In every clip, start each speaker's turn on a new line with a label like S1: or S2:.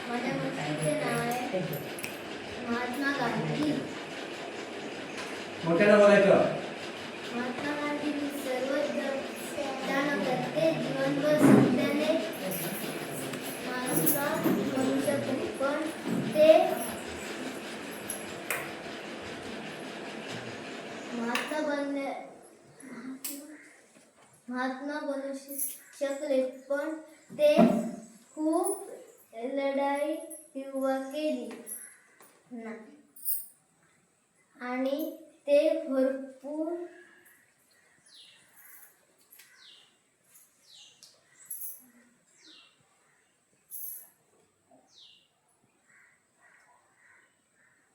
S1: माझ्या मस्तीचे नाव आहे महात्मा गांधी.
S2: मोठ्यानं बोलायचं.
S1: महात्मा गांधी सर्वजण ते जीवनभर सत्याने माणूसला बनू शकले, पण ते महात्मा बनू शकले, पण ते खूप लढाई केली आणि ते भरपूर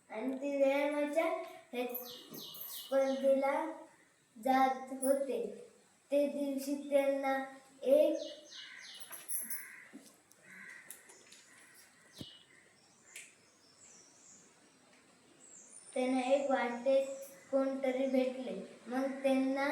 S1: आणि ते व्यायामाच्या स्पर्धेला जात होते. ते दिवशी त्यांना एक वाटेत कोणतरी भेटले. मग त्यांना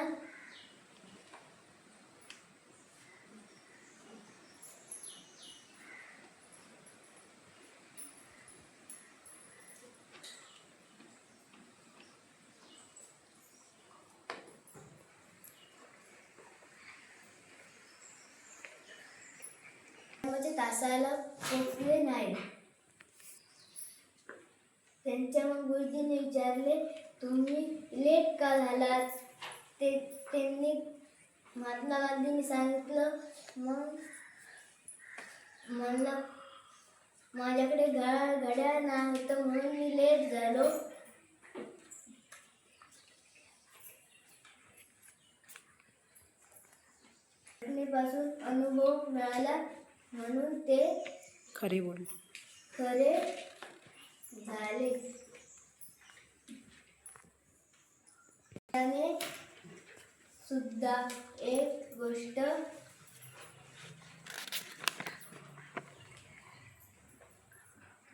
S1: तासाला पोचले नाही. त्यांच्या मग गुरुजींनी विचारले, तुम्ही लेट का झालात? त्यांनी महात्मा गांधींनी सांगितलं, मग म्हणलं माझ्याकडे घड्याळ नव्हतं म्हणून मी लेट झालो. घटनेपासून अनुभव मिळाला म्हणून ते खरे झाले. त्याने सुद्धा एक गोष्ट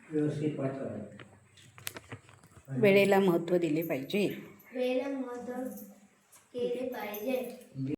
S2: व्यवस्थित वाचा.
S3: वेळेला महत्त्व दिले पाहिजे.
S1: वेळेला महत्त्व केले पाहिजे.